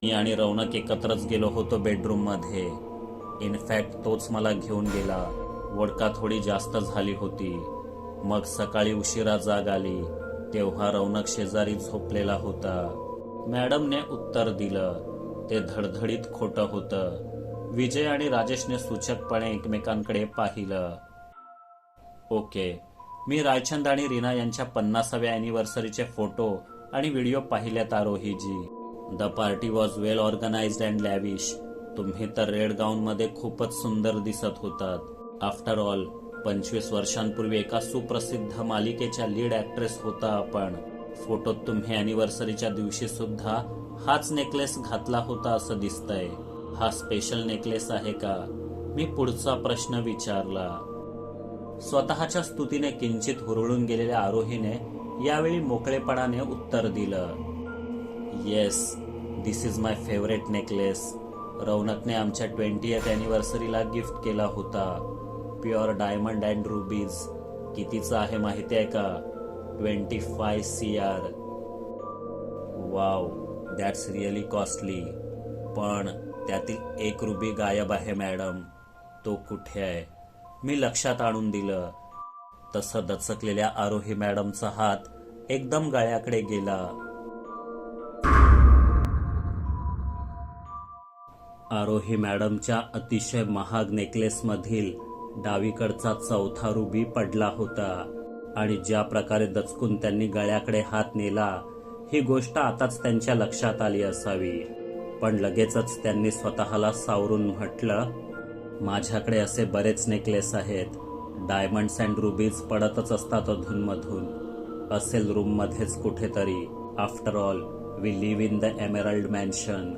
मी आणि रौनक एकत्रच गेलो होतो बेडरूम मध्ये. इनफॅक्ट तोच मला घेऊन गेला. वोडका थोडी जास्त झाली होती. मग सकाळी उशिरा जाग आली तेव्हा रौनक शेजारी झोपलेला होता. मॅडमने उत्तर दिलं. ते धडधडीत खोटं होतं. विजय आणि राजेशने सूचकपणे एकमेकांकडे पाहिलं. ओके. मी रायचंद आणि रीना यांच्या 50व्या अॅनिव्हर्सरीचे फोटो आणि व्हिडिओ पाहिल्यात आरोहीजी. The party was well organised and lavish. तुम्ही तर रेड गाऊन मध्ये खूपच सुंदर दिसत होतात. आफ्टर ऑल 25 वर्षांपूर्वी एका सुप्रसिद्ध मालिकेच्या लीड ऍक्ट्रेस होता आपण. फोटोत तुम्ही अॅनिव्हर्सरीच्या दिवशी सुद्धा हाच नेकलेस घातला होता असं दिसतंय. हा स्पेशल नेकलेस आहे का? मी पुढचा प्रश्न विचारला. स्वतःच्या स्तुतीने किंचित हुरळून गेलेल्या आरोहीने यावेळी मोकळेपणाने उत्तर दिलं. Yes, this is my favourite necklace. रौनकने आमच्या 20th अॅनिव्हर्सरीला गिफ्ट केला होता. Pure diamond and rubies. कितीचा आहे माहिती आहे का? 25 CR. Wow, that's really costly. पण त्यातील एक रुबी गायब आहे मॅडम. तो कुठे आहे? मी लक्षात आणून दिलं. तसं दचकलेल्या आरोही मॅडमचा हात एकदम गळ्याकडे गेला. आरोही मॅडमच्या अतिशय महाग नेकलेसमधील डावीकडचा चौथा रुबी पडला होता आणि ज्या प्रकारे दचकून त्यांनी गळ्याकडे हात नेला ही गोष्ट आताच त्यांच्या लक्षात आली असावी. पण लगेचच त्यांनी स्वतःला सावरून म्हटलं, माझ्याकडे असे बरेच नेकलेस आहेत. डायमंड्स अँड रुबीज पडतच असतात अधूनमधून. असेल रूम मध्येच कुठेतरी. After all we live in the emerald mansion.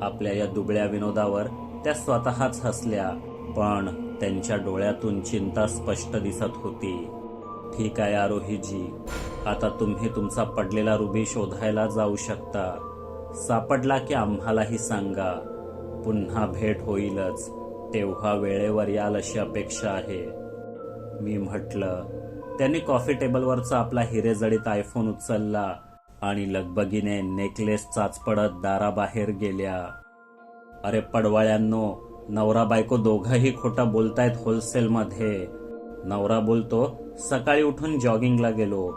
आपल्या या दुबळ्या विनोदावर त्या स्वतःच हसल्या, पण त्यांच्या डोळ्यातून चिंता स्पष्ट दिसत होती. ठीक आहे आरोहीजी, आता तुम्ही तुमचा पडलेला रुबी शोधायला जाऊ शकता. सापडला की आम्हालाही सांगा. पुन्हा भेट होईलच, तेव्हा वेळेवर याल अशी अपेक्षा आहे. मी म्हटलं. त्यांनी कॉफी टेबलवरचा आपला हिरेजडित आयफोन उचलला आणि लगबगीने नेकलेस चाचपडत दाराबाहेर गेल्या. अरे पडवाळ्यांनो, नवरा बायको दोघंही खोटं बोलतायत होलसेलमध्ये. नवरा बोलतो सकाळी उठून जॉगिंगला गेलो.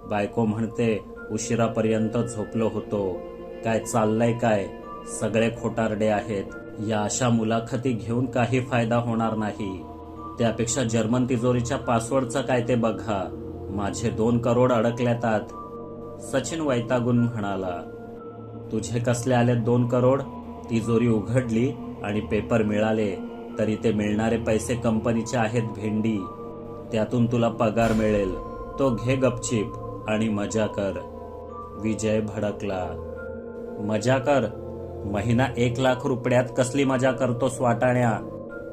बायको म्हणते उशिरापर्यंत झोपलो होतो. काय चाललंय काय? सगळे खोटारडे आहेत. या अशा मुलाखती घेऊन काही फायदा होणार नाही. त्यापेक्षा जर्मन तिजोरीच्या पासवर्डचं काय ते बघा. माझे 2 करोड अडकल्यात आत. सचिन वैतागून म्हणाला. तुझे कसले आले 2 करोड? तिजोरी उघडली आणि पेपर मिळाले तरी ते मिळणारे पैसे कंपनीचे आहेत भेंडी. त्यातून तुला पगार मिळेल. तो घे गपचीप आणि मजा कर. विजय भडकला. मजा कर? महिना 1 लाख रुपयात कसली मजा करतोस वाटाण्या?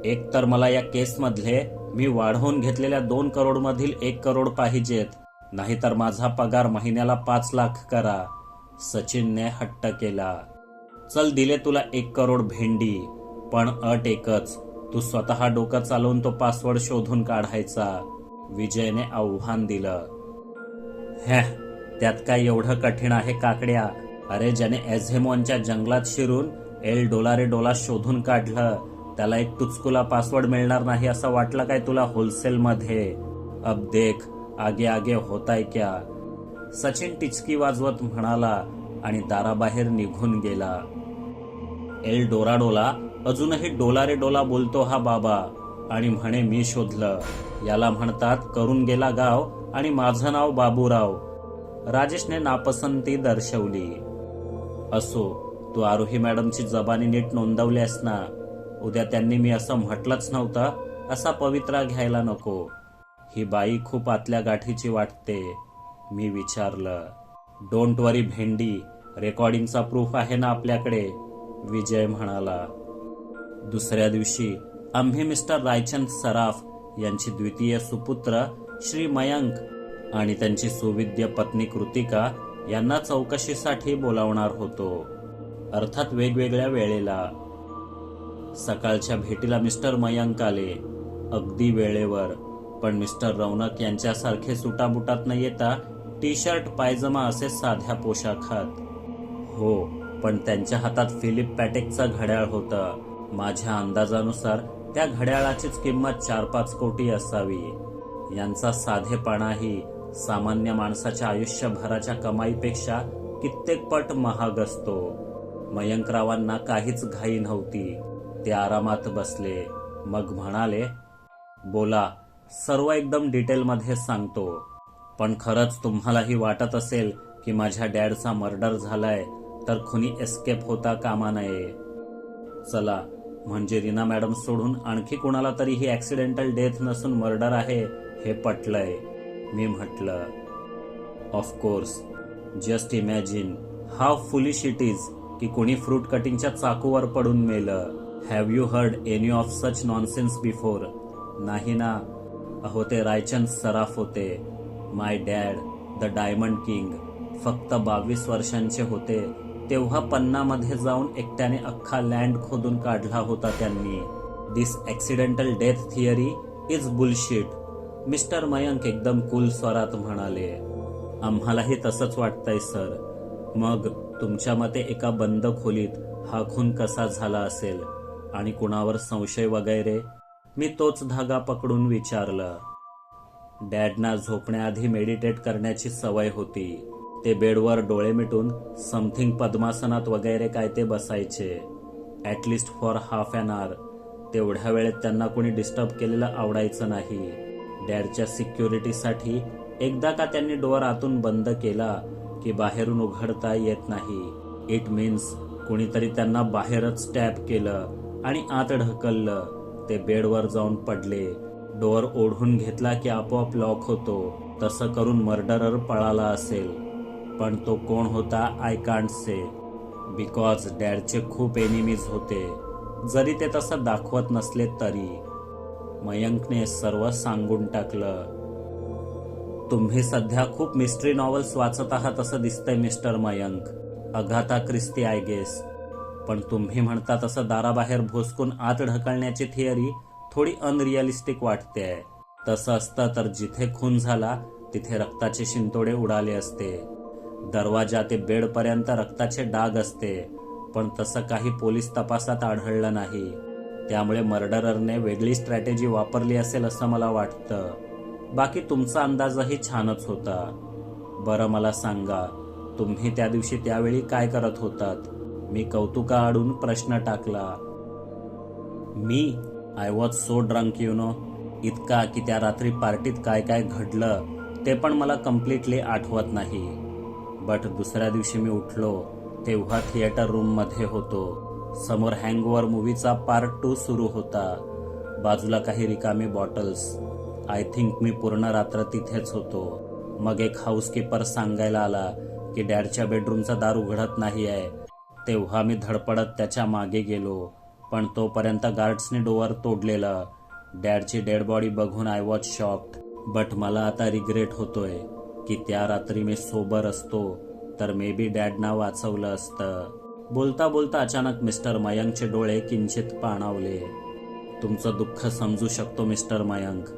एक तर मला या केसमधले मी वाढवून घेतलेल्या 2 करोड मधील 1 करोड पाहिजेत, नाहीतर माझा पगार महिन्याला 5 लाख करा. सचिनने हट्ट केला. चल दिले तुला 1 करोड भेंडी, पण अट एकच, तू स्वतः डोकं चालवून तो पासवर्ड शोधून काढायचा. विजयने आव्हान दिलं. त्यात काय एवढं कठीण आहे काकड्या? अरे ज्याने एझेमॉनच्या जंगलात शिरून एल डोलारे डोला शोधून काढलं त्याला एक टुचकुला पासवर्ड मिळणार नाही असं वाटलं काय तुला होलसेलमध्ये? अब देख आगे आगे होताय क्या. सचिन टिचकी वाजवत म्हणाला आणि दाराबाहेर निघून गेला. एल डोराडोला अजूनही डोलारे डोला बोलतो हा बाबा आणि म्हणे मी शोधलं. याला म्हणतात करून गेला गाव आणि माझं नाव बाबूराव. राजेशने नापसंती दर्शवली. असो, तू आरोही मॅडमची जबानी नीट नोंदवल्यास ना? उद्या त्यांनी मी असं म्हटलंच नव्हतं असा पवित्रा घ्यायला नको. ही बाई खूप आतल्या गाठीची वाटते. मी विचारलं. डोंट वरी भेंडी, रेकॉर्डिंगचा प्रूफ आहे ना आपल्याकडे, विजय म्हणाला. दुसऱ्या दिवशी आम्ही मिस्टर रायचंद सराफ यांची द्वितीय सुपुत्र श्री मयंक आणि त्यांची सुविद्य पत्नी कृतिका यांना चौकशीसाठी बोलावणार होतो. अर्थात वेगवेगळ्या वेळेला. सकाळच्या भेटीला मिस्टर मयंक आले, अगदी वेळेवर. पण मिस्टर रौनक यांच्यासारखे सुटाबुटात न येता टी शर्ट पायजमा असे साध्या पोशाखात. हो, पण त्यांच्या हातात फिलिप पॅटेकचं घड्याळ होतं. माझ्या अंदाजानुसार त्या घड्याळाचीच किंमत 4-5 कोटी असावी. यांचा साधेपणाही सामान्य माणसाच्या आयुष्यभराच्या कमाईपेक्षा कित्येक पट महाग असतो. मयंकरावांना काहीच घाई नव्हती. ते आरामात बसले. मग म्हणाले, बोला, सर्व एकदम डिटेलमध्ये सांगतो. पण खरंच तुम्हालाही वाटत असेल की माझ्या डॅडचा मर्डर झालाय तर खुनी एस्केप होता कामा नये. चला, म्हणजे रीना मॅडम सोडून आणखी कुणाला तरी ही ऍक्सिडेंटल डेथ नसून मर्डर आहे हे पटलंय. मी म्हटलं, of course. Just imagine how foolish it is की कोणी फ्रूट कटिंगच्या चाकूवर पडून मेलं. Have you heard any of such nonsense before? नाही ना. अहो, ते रायचंद सराफ होते. My dad, the diamond king. फक्त 22 वर्षांचे होते तेव्हा पन्नामध्ये जाऊन एकट्याने अख्खा लँड खोदून काढला होता त्यांनी. This accidental death theory is bullshit. Mister Mayank एकदम कूल स्वरात म्हणाले. आम्हालाही तसंच वाटतंय सर. मग तुमच्या मते एका बंद खोलीत हा खून कसा झाला असेल आणि कुणावर संशय वगैरे? मी तोच धागा पकडून विचारलं. डॅडना झोपण्याआधी मेडिटेट करण्याची सवय होती. ते बेडवर डोळे मिटून समथिंग पद्मासनात वगैरे काय ते बसायचे. At least for half an hour. तेवढ्या वेळेत त्यांना कोणी डिस्टर्ब केलेलं आवडायचं नाही. डॅडच्या सिक्युरिटीसाठी एकदा का त्यांनी डोअर आतून बंद केला की बाहेरून उघडता येत नाही. इट मीन्स कुणीतरी त्यांना बाहेरच स्टॅब केलं आणि आत ढकललं. ते बेडवर जाऊन पडले. डोअर ओढून घेतला की आपोआप लॉक होतो. तसं करून मर्डरर पळाला असेल. पण तो कोण होता आय कांट से. बिकॉज डॅडचे खूप एनिमीज होते, जरी ते तसं दाखवत नसले तरी. मयंकने सर्व सांगून टाकलं. तुम्ही सध्या खूप मिस्ट्री नॉव्हेल्स वाचत आहात असं दिसतंय मिस्टर मयंक. अगाथा ख्रिस्ती आय गेस. पण तुम्ही म्हणता तसं दाराबाहेर भोसकून आत ढकलण्याची थिअरी थोडी अनरिअलिस्टिक वाटते. तसं असतं तर जिथे खून झाला तिथे रक्ताचे शिंतोडे उडाले असते. दरवाजा ते बेडपर्यंत रक्ताचे डाग असते. पण तसं काही पोलीस तपासात आढळलं नाही. त्यामुळे मर्डररने वेगळी स्ट्रॅटेजी वापरली असेल असं मला वाटतं. बाकी तुमचा अंदाजही छानच होता. बरं, मला सांगा, तुम्ही त्या दिवशी त्यावेळी काय करत होतात? मी कौतुकाआडून प्रश्न टाकला. मी I was so drunk you know. इतका की त्या रात्री पार्टीत काय काय घडलं ते पण मला कम्प्लिटली आठवत नाही. बट दुसऱ्या दिवशी मी उठलो तेव्हा थिएटर रूममध्ये होतो. समोर हँगओव्हर मूवीचा पार्ट 2 सुरू होता. बाजूला काही रिकामी बॉटल्स. आय थिंक मी पूर्ण रात्र तिथेच होतो. मग एक हाऊसकीपर सांगायला आला की डॅडच्या बेडरूमचा दार उघडत नाही आहे. तेव्हा मी धडपडत त्याच्या मागे गेलो. पण तोपर्यंत गार्ड्सने डोअर तोडलेलं. डॅडची डेड बॉडी बघून आय वॉज शॉक्ड. बट मला आता रिग्रेट होतोय की त्या रात्री मी सोबर असतो तर मे बी डॅडना वाचवलं असतं. बोलता बोलता अचानक मिस्टर मयंकचे डोळे किंचित पाणावले. तुमचं दुःख समजू शकतो मिस्टर मयंक.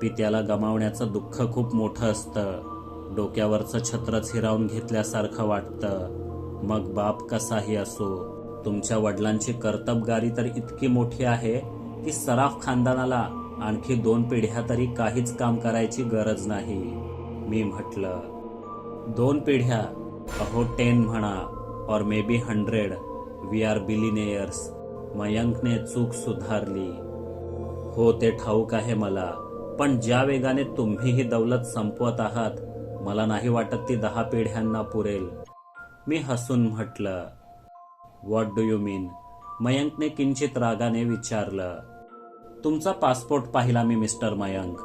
पित्याला गमावण्याचं दुःख खूप मोठं असतं. डोक्यावरचं छत्रच हिरावून घेतल्यासारखं वाटतं. मग बाप कसाही असो. तुमच्या वडिलांची कर्तबगारी तर इतकी मोठी आहे की सराफ खानदानाला आणखी 2 पिढ्या तरी काहीच काम करायची गरज नाही. मी म्हटलं, 2 पिढ्या? अहो 10 म्हणा, और मे बी 100. We R बिलिनेयर्स. मयंकने चूक सुधारली. हो, ते ठाऊक आहे मला. पण ज्या वेगाने तुम्ही ही दौलत संपवत आहात मला नाही वाटत ती 10 पिढ्यांना पुरेल. मी हसून म्हटलं. व्हॉट डू यू मीन? मयंकने किंचित रागाने विचारलं. तुमचा पासपोर्ट पाहिला मी मिस्टर मयंक.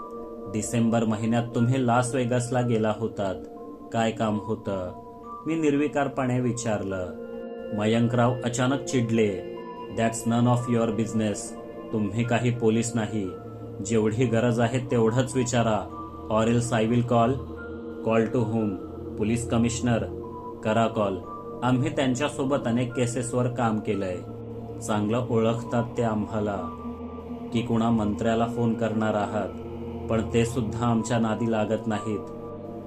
डिसेंबर महिन्यात तुम्ही लास वेगसला गेला होतात. काय काम होतं? मी निर्विकारपणे विचारलं. मयंकराव अचानक चिडले. That's none of your business. तुम्ही काही पोलीस नाही. जेवढी गरज आहे तेवढंच विचारा. Or else I will call. Call to whom? Police commissioner? करा कॉल. आम्ही त्यांच्यासोबत अनेक केसेसवर काम केलंय. चांगलं ओळखतात ते आम्हाला. की कुणा मंत्र्याला फोन करणार आहात. पण ते सुद्धा आमच्या नादी लागत नाहीत.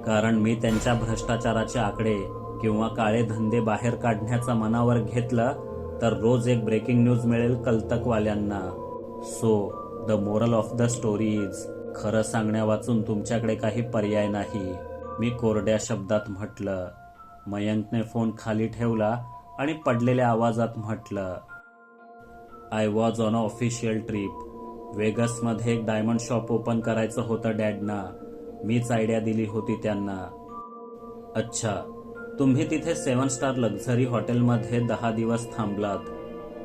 कारण मी त्यांच्या भ्रष्टाचाराचे आकडे किंवा काळे धंदे बाहेर काढण्याचा मनावर घेतलं तर रोज एक ब्रेकिंग न्यूज मिळेल कल्तकवाल्यांना. So the moral of the story is, खरं सांगण्या वाचून तुमच्याकडे काही पर्याय नाही, मी कोरड्या शब्दात म्हटलं. मयंकने फोन खाली ठेवला आणि पडलेल्या आवाजात म्हटलं, I was on a official trip. वेगसमध्ये एक डायमंड शॉप ओपन करायचं होतं डॅडना. मीच आयडिया दिली होती त्यांना. अच्छा, तुम्ही तिथे 7 स्टार लक्झरी हॉटेलमध्ये 10 दिवस थांबलात.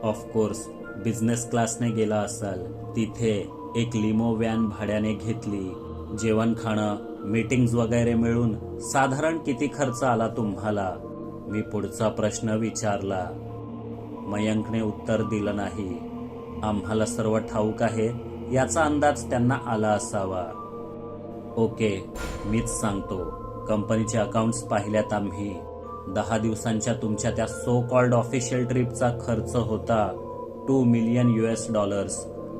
ऑफकोर्स बिझनेस क्लासने गेला असाल. तिथे एक लिमो व्हॅन भाड्याने घेतली. जेवण खाणं, मीटिंग्स वगैरे मिळून साधारण किती खर्च आला तुम्हाला? मी पुढचा प्रश्न विचारला. मयंकने उत्तर दिलं नाही. आम्हाला सर्व ठाऊक आहे याचा अंदाज त्यांना आला असावा. ओके, मीच सांगतो. कंपनीचे अकाउंट्स पाहिल्यात आम्ही. 10 दिवसांच्या तुमच्या त्या सो कॉल्ड ऑफिशियल ट्रिपचा खर्च होता $2 मिलियन,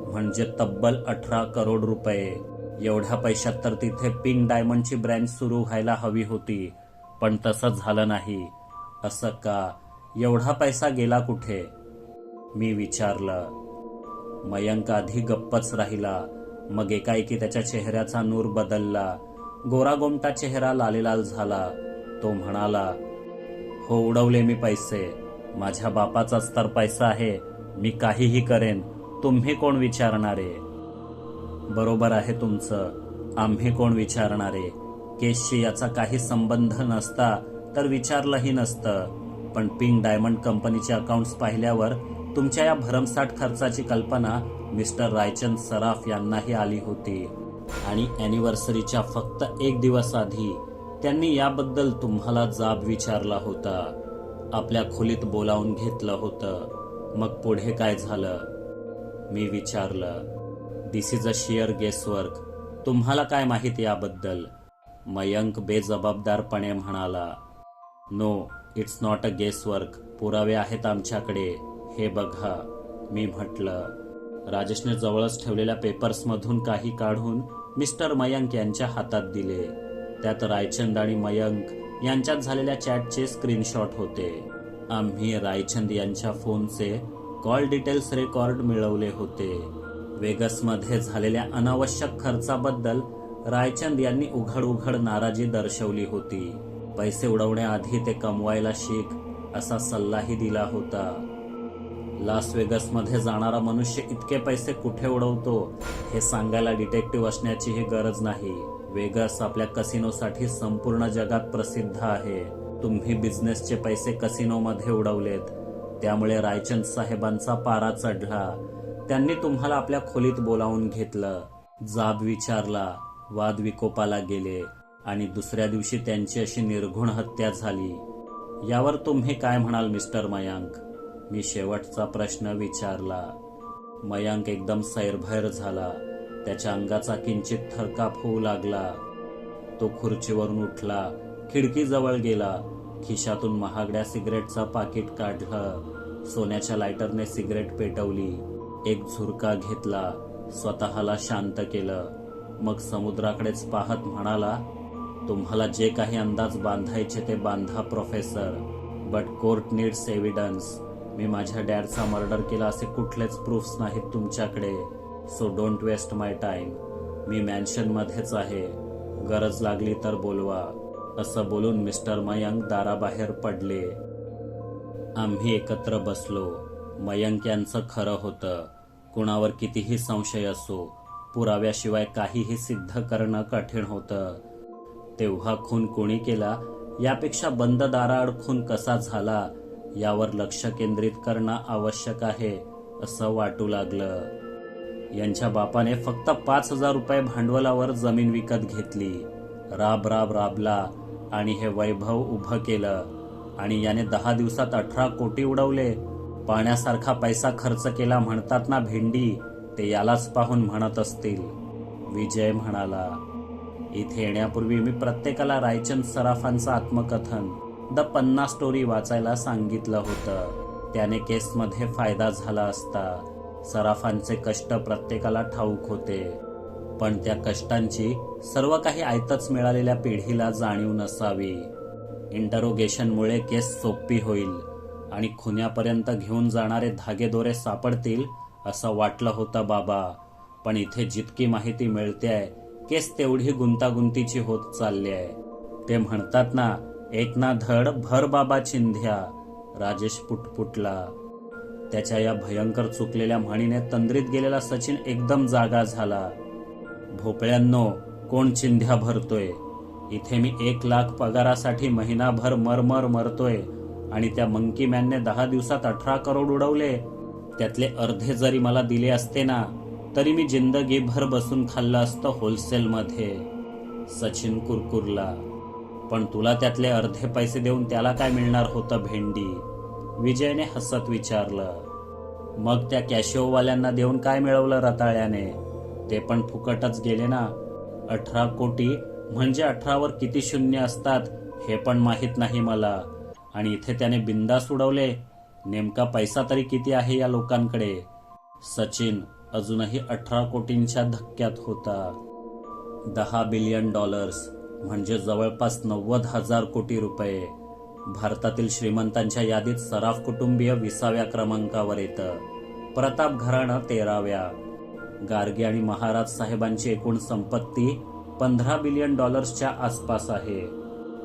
म्हणजे तब्बल 18 करोड रुपये. एवढ्या पैशात तर तिथे पिंक डायमंडची ब्रँच सुरू व्हायला हवी होती, पण तसं झालं नाही. असं का? एवढा पैसा गेला कुठे? मी विचारलं. मयंक आधी गप्पच राहिला. मग एकाएकी त्याच्या चेहऱ्याचा नूर बदलला. गोरागोमटा चेहरा लालेलाल झाला. तो म्हणाला, हो, उडवले मी पैसे. माझ्या बापाचाच तर पैसा आहे. मी काहीही करेन. तुम्ही कोण विचारणारे? बरोबर आहे तुमचं. आम्ही कोण विचारणारे? केसशी याचा काही संबंध नसता तर विचारलंही नसतं. पण पिंक डायमंड कंपनीचे अकाउंट्स पाहिल्यावर तुमच्या या भरमसाठ खर्चाची कल्पना मिस्टर रायचंद सराफ यांनाही आली होती. आणि अॅनिव्हर्सरीच्या फक्त 1 दिवस आधी त्यांनी याबद्दल तुम्हाला जाब विचारला होता. आपल्या खोलीत बोलावून घेतलं होतं. मग पुढे काय झालं? मी विचारलं. This is a sheer guesswork. तुम्हाला काय माहिती याबद्दल? मयंक बेजबाबदारपणे म्हणाला. No, it's not a guesswork. पुरावे आहेत आमच्याकडे. हे बघा, मी म्हटलं. राजेशने जवळच ठेवलेल्या पेपर्समधून काही काढून मिस्टर मयंक यांच्या हातात दिले. त्यात रायचंद आणि मयंक यांच्यात झालेल्या चॅटचे स्क्रीनशॉट होते. आम्ही रायचंद यांच्या फोनचे कॉल डिटेल्स रेकॉर्ड मिळवले होते. वेगसमध्ये झालेल्या अनावश्यक खर्चाबद्दल रायचंद यांनी उघड नाराजी दर्शवली होती. पैसे उडवण्याआधी ते कमवायला शिक असा सल्लाही दिला होता. लास वेगसमध्ये जाणारा मनुष्य इतके पैसे कुठे उडवतो हे सांगायला डिटेक्टिव्ह असण्याचीही गरज नाही. वेगस आपल्या कसिनोसाठी संपूर्ण जगात प्रसिद्ध आहे. तुम्ही बिझनेसचे पैसे कसिनोमध्ये उडवलेत. त्यामुळे रायचंद साहेबांचा पारा चढला. त्यांनी तुम्हाला आपल्या खोलीत बोलावून घेतलं, जाब विचारला, वाद विकोपाला गेले आणि दुसऱ्या दिवशी त्यांची अशी निर्घुण हत्या झाली. यावर तुम्ही काय म्हणाल मिस्टर मयंक? मी शेवटचा प्रश्न विचारला. मयंक एकदम सैरभैर झाला. त्याच्या अंगाचा किंचित थरकाप होऊ लागला. तो खुर्चीवरून उठला, खिडकीजवळ गेला, खिशातून महागड्या सिगरेटचा पाकिट काढलं, सोन्याच्या लायटरने सिगरेट पेटवली, एक झुरका घेतला, स्वतःला शांत केलं. मग समुद्राकडेच पाहत म्हणाला, तुम्हाला जे काही अंदाज बांधायचे ते बांधा professor, but court needs evidence. मी माझ्या डॅडचा मर्डर केला असे कुठलेच प्रूफ्स नाहीत तुमच्याकडे. So don't waste my time. मी मॅन्शनमध्येच आहे. गरज लागली तर बोलवा. असं बोलून मिस्टर मयंक दाराबाहेर पडले. आम्ही एकत्र बसलो. मयंक यांचं खरं होतं. कुणावर कितीही संशय असो, पुराव्याशिवाय काहीही सिद्ध करणं कठीण होतं. तेव्हा खून कोणी केला यापेक्षा बंद दाराआड खून कसा झाला यावर लक्ष केंद्रित करणं आवश्यक आहे असं वाटू लागलं. यांच्या बापाने फक्त 5,000 रुपये भांडवलावर जमीन विकत घेतली. राबला आणि हे वैभव उभं केलं. आणि याने 10 दिवसात 18 कोटी उडवले. पाण्यासारखा पैसा खर्च केला म्हणतात ना भेंडी, ते यालाच पाहून म्हणत असतील. विजय म्हणाला. इथे येण्यापूर्वी मी प्रत्येकाला रायचंद सराफांचं आत्मकथन द पन्ना स्टोरी वाचायला सांगितलं होतं. त्याने केसमध्ये फायदा झाला असता. सराफांचे कष्ट प्रत्येकाला ठाऊक होते, पण त्या कष्टांची सर्व काही आयतच मिळालेल्या पिढीला जाणीव नसावी. इंटरोगेशनमुळे केस सोपी होईल आणि खुन्यापर्यंत घेऊन जाणारे धागेदोरे सापडतील असं वाटलं होतं बाबा. पण इथे जितकी माहिती मिळतेय केस तेवढी गुंतागुंतीची होत चालली आहे. ते म्हणतात ना, एक ना धड भर बाबा चिंध्या. राजेश पुटपुटला. त्याच्या या भयंकर चुकलेल्या म्हणीने तंद्रीत गेलेला सचिन एकदम जागा झाला. भोपळ्यांनो, कोण चिंध्या भरतोय? इथे मी 1,00,000 पगारासाठी महिनाभर मरमर मरतोय आणि त्या मंकी मॅनने 10 दिवसात 18 करोड उडवले. त्यातले अर्धे जरी मला दिले असते ना, तरी मी जिंदगीभर बसून खाल्लं असतं होलसेलमध्ये. सचिन कुरकुरला. पण तुला त्यातले अर्धे पैसे देऊन त्याला काय मिळणार होतं भेंडी? विजयने हसत विचारलं. मग त्या कॅशिओवाल्यांना देऊन काय मिळवलं रताळ्याने? ते पण फुकटच गेले ना. 18 कोटी म्हणजे 18वर किती शून्य असतात हे पण माहीत नाही मला. आणि इथे त्याने बिंदास उडवले. नेमका पैसा तरी किती आहे या लोकांकडे? सचिन अजूनही 18 कोटींच्या धक्क्यात होता. $10 बिलियन म्हणजे जवळपास 90,000 कोटी रुपये. भारतातील श्रीमंतांच्या यादीत सराफ कुटुंबीय 20व्या क्रमांकावर येतं. प्रताप घराणं 13व्या. गार्गे आणि महाराज साहेबांची एकूण संपत्ती $15 बिलियन आसपास आहे.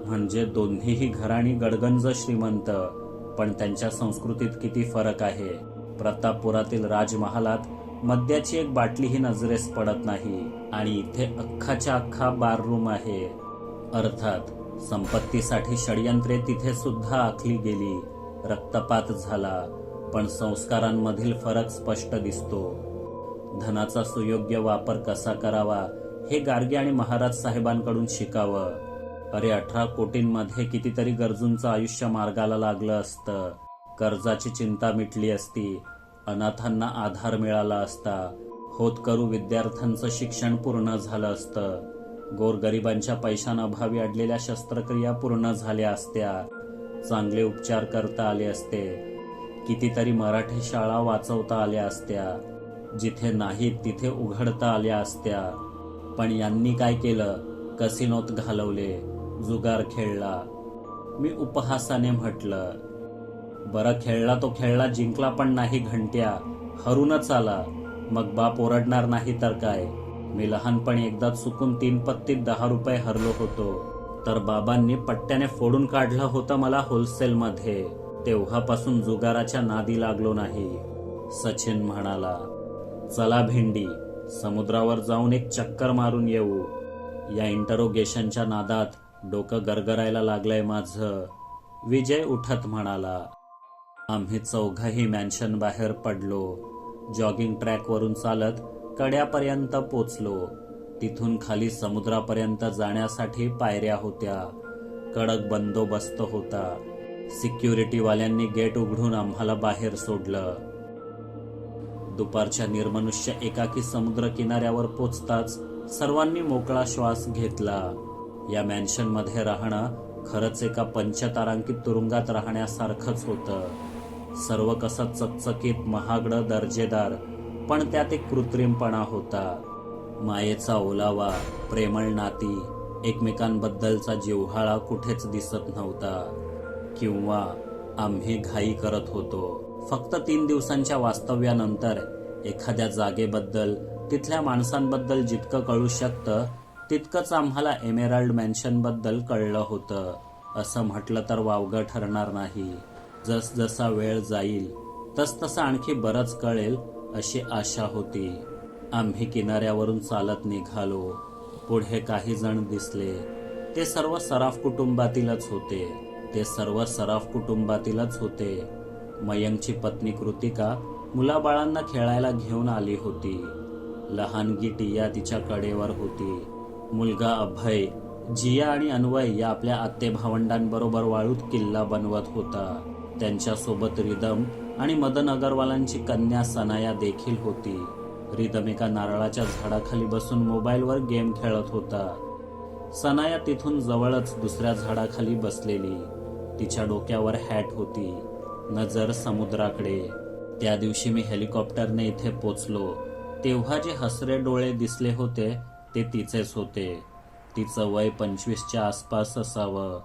म्हणजे दोन्हीही घराणी गडगंज श्रीमंत, पण त्यांच्या संस्कृतीत किती फरक आहे. प्रतापपुरातील राजमहालात मद्याची एक बाटलीही नजरेस पडत नाही आणि इथे अख्खाच्या अख्खा बाररूम आहे. अर्थात संपत्तीसाठी षडयंत्रे तिथे सुद्धा आखली गेली. रक्तपात झाला, पण संस्कारांमधील फरक स्पष्ट दिसतो. धनाचा सुयोग्य वापर कसा करावा हे गार्गे आणि महाराज साहेबांकडून शिकावं. अरे 18 कोटींमध्ये कितीतरी गरजूंचं आयुष्य मार्गाला लागलं असतं. कर्जाची चिंता मिटली असती. अनाथांना आधार मिळाला असता. होतकरू विद्यार्थ्यांचं शिक्षण पूर्ण झालं असतं. गोरगरिबांच्या पैशांअभावी अडलेल्या शस्त्रक्रिया पूर्ण झाल्या असत्या. चांगले उपचार करता आले असते. कितीतरी मराठी शाळा वाचवता आल्या असत्या. जिथे नाहीत तिथे उघडता आल्या असत्या. पण यांनी काय केलं? कसिनोत घालवले, जुगार खेळला. मी उपहासाने म्हटलं, बरं खेळला तो खेळला, जिंकला पण नाही घंट्या, हरूनच आला. मग बाप ओरडणार नाही तर काय? मी लहानपणी एकदा चुकून 3 पत्तीत 10 रुपये हरलो होतो, तर बाबांनी पट्ट्याने फोडून काढलं होतं मला होलसेलमध्ये. तेव्हापासून जुगाराच्या नादी लागलो नाही. सचिन म्हणाला. चला भेंडी, समुद्रावर जाऊन एक चक्कर मारून येऊ. या इंटरोगेशनच्या नादात डोकं गरगरायला लागलंय माझं. विजय उठत म्हणाला. आम्ही चौघही मॅन्शन बाहेर पडलो. जॉगिंग ट्रॅकवरून चालत कड्यापर्यंत पोचलो. तिथून खाली समुद्रापर्यंत जाण्यासाठी पायऱ्या होत्या. कडक बंदोबस्त होता. सिक्युरिटीवाल्यांनी गेट उघडून आम्हाला बाहेर सोडलं. दुपारच्या निर्मनुष्य एकाकी समुद्र किनाऱ्यावर पोचताच सर्वांनी मोकळा श्वास घेतला. या मॅन्शनमध्ये राहणं खरंच एका पंचतारांकित तुरुंगात राहण्यासारखंच होतं. सर्व कसं चकचकीत, महागडं, दर्जेदार, पण त्यात एक कृत्रिमपणा होता. मायेचा ओलावा, प्रेमळ नाती, एकमेकांबद्दलचा जिव्हाळा कुठेच दिसत नव्हता. किंवा आम्ही घाई करत होतो. फक्त 3 दिवसांच्या वास्तव्यानंतर एखाद्या जागेबद्दल, तिथल्या माणसांबद्दल जितकं कळू शकतं तितकंच आम्हाला एमेराल्ड मॅन्शनबद्दल कळलं होतं. असं म्हटलं तर वावगं ठरणार नाही. जसजसा वेळ जाईल तसतसं आणखी बरंच कळेल अशी आशा होती. आम्ही किनाऱ्यावरून चालत निघालो. पुढे काही जण दिसले. ते सर्व सराफ कुटुंबातीलच होते. मयंकची पत्नी कृतिका मुलाबाळांना खेळायला घेऊन आली होती. लहानगी टिया तिच्या कडेवर होती. मुलगा अभय, जिया आणि अन्वय या आपल्या आत्ते भावंडांबरोबर वाळूत किल्ला बनवत होता. त्यांच्यासोबत रिदम आणि मदन अगरवालांची कन्या सनाया देखील होती. रिदम एका नारळाच्या झाडाखाली बसून मोबाईलवर गेम खेळत होता. सनाया तिथून जवळच दुसऱ्या झाडाखाली बसलेली. तिच्या डोक्यावर हॅट होती. नजर समुद्राकडे. त्या दिवशी मी हेलिकॉप्टरने इथे पोचलो तेव्हा जे हसरे डोळे दिसले होते ते तिचेच होते. तिचं वय 25च्या आसपास असावं.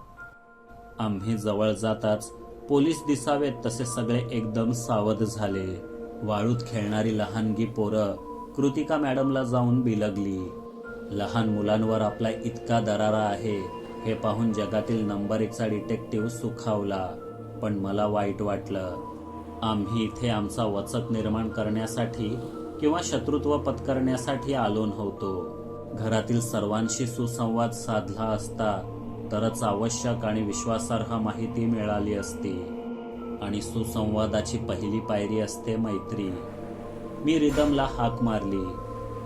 आम्ही जवळ जाताच पोलीस दिसावेत तसे सगळे एकदम सावध झाले. वाळूत खेळणारी लहानगी पोरं कृतिका मॅडमला जाऊन बिलगली. लहान मुलांवर आपला इतका दरारा आहे हे पाहून जगातील नंबर 1चा डिटेक्टिव्ह सुखावला. पण मला वाईट वाटलं. आम्ही इथे आमचा वचक निर्माण करण्यासाठी किंवा शत्रुत्व पत्करण्यासाठी आलो नव्हतो. घरातील सर्वांशी सुसंवाद साधला असता तरच आवश्यक आणि विश्वासार्ह माहिती मिळाली असती. आणि सुसंवादाची पहिली पायरी असते मैत्री. मी रिदमला हाक मारली.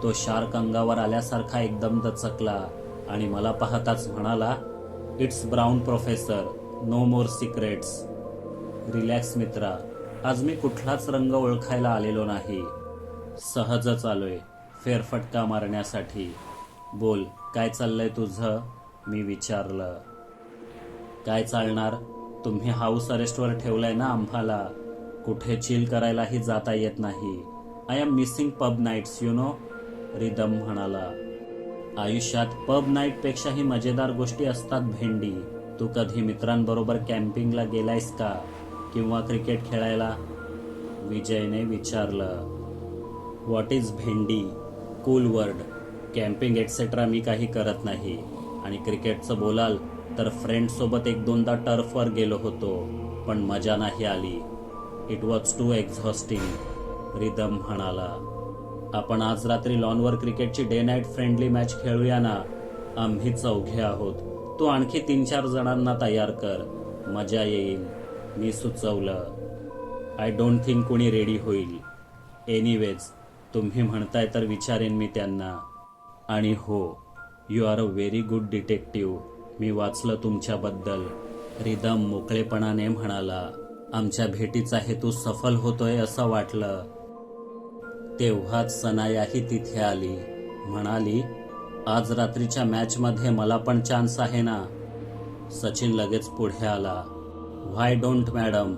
तो शार्क अंगावर आल्यासारखा एकदम दचकला आणि मला पाहताच म्हणाला, it's Brown professor, no more secrets. Relax मित्रा, आज मी कुठलाच रंग ओळखायला आलेलो नाही. सहजच आलोय फेरफटका मारण्यासाठी. बोल, काय चाललंय तुझं? मी विचारलं. काय चालणार? तुम्ही हाऊस अरेस्टवर ठेवलंय ना आम्हाला. कुठे चिल करायलाही जाता येत नाही. I am missing pub nights you know. Rhythm म्हणाला. आयुष्यात पब नाईटपेक्षाही मजेदार गोष्टी असतात भेंडी. तू कधी मित्रांबरोबर कॅम्पिंगला गेलायस का? किंवा क्रिकेट खेळायला? विजयने विचारलं. व्हॉट इज भेंडी? Cool word. कॅम्पिंग एक्सेट्रा मी काही करत नाही. आणि क्रिकेटचं बोलाल तर फ्रेंड्ससोबत 1-2दा टर्फवर गेलो होतो, पण मजा नाही आली. It was too exhausting. Ridham म्हणाला. आपण आज रात्री लॉनवर क्रिकेटची डे नाईट फ्रेंडली मॅच खेळूया ना. आम्ही 4 आहोत. तू आणखी 3-4 जणांना तयार कर. मजा येईल. मी सुचवलं. आय डोंट थिंक कुणी रेडी होईल. एनिवेज, तुम्ही म्हणताय तर विचारेन मी त्यांना. आणि हो, you are a very good detective. मी वाचलं तुमच्याबद्दल. रिदम मोकळेपणाने म्हणाला. आमच्या भेटीचा हेतू सफल होतोय असं वाटलं. तेव्हाच सनायाही तिथे आली. म्हणाली, आज रात्रीच्या मॅचमध्ये मला पण चान्स आहे ना. सचिन लगेच पुढे आला. Why don't madam,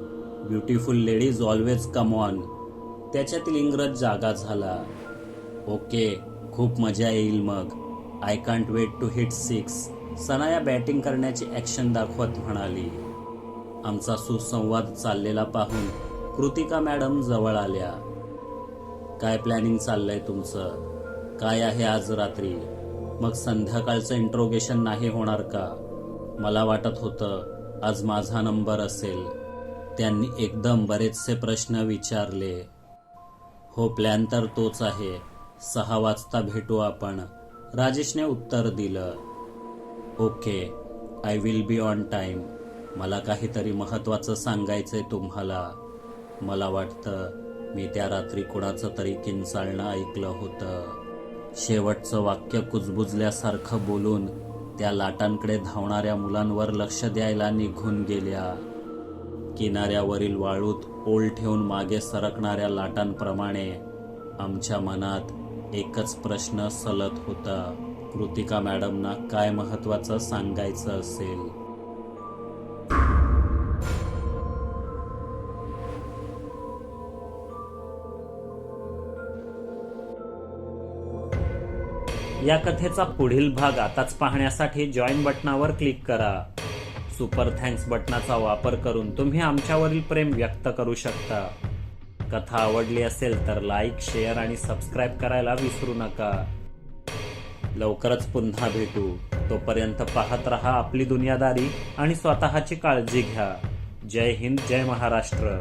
beautiful ladies always come on. त्याच्यातील इंग्रज जागा झाला. ओके, खूप मजा येईल मग. I can't wait to hit 6. Sanaya batting करण्याची ॲक्शन दाखवत म्हणाली. आमचा सुसंवाद चाललेला पाहून कृतिका मॅडम जवळ आल्या. काय प्लॅनिंग चाललंय तुमचं? काय आहे आज रात्री? मग संध्याकाळचं इंट्रोगेशन नाही होणार का? मला वाटत होतं आज माझा नंबर असेल. त्यांनी एकदम बरेचसे प्रश्न विचारले. हो, प्लॅन तर तोच आहे. 6 वाजता भेटू आपण. राजेशने उत्तर दिलं. Okay, I will be on time. मला काहीतरी महत्त्वाचं सांगायचंय तुम्हाला. मला वाटतं मी त्या रात्री कुणाचं तरी किंचाळणं ऐकलं होतं. शेवटचं वाक्य कुजबुजल्यासारखं बोलून त्या लाटांकडे धावणाऱ्या मुलांवर लक्ष द्यायला निघून गेल्या. किनाऱ्यावरील वाळूत ओल ठेवून मागे सरकणाऱ्या लाटांप्रमाणे आमच्या मनात एकच प्रश्न सलत होता. कृतिका मॅडमना काय महत्त्वाचं सांगायचं असेल? या कथेचा पुढील भाग आताच पाहण्यासाठी जॉईन बटनावर क्लिक करा. सुपर थँक्स बटनाचा वापर करून तुम्ही आमच्यावरील प्रेम व्यक्त करू शकता. कथा आवडली असेल तर लाईक, शेअर आणि सबस्क्राईब करायला विसरू नका. लवकरच पुन्हा भेटू. तोपर्यंत पाहत रहा आपली दुनियादारी आणि स्वतःची काळजी घ्या. जय हिंद, जय महाराष्ट्र.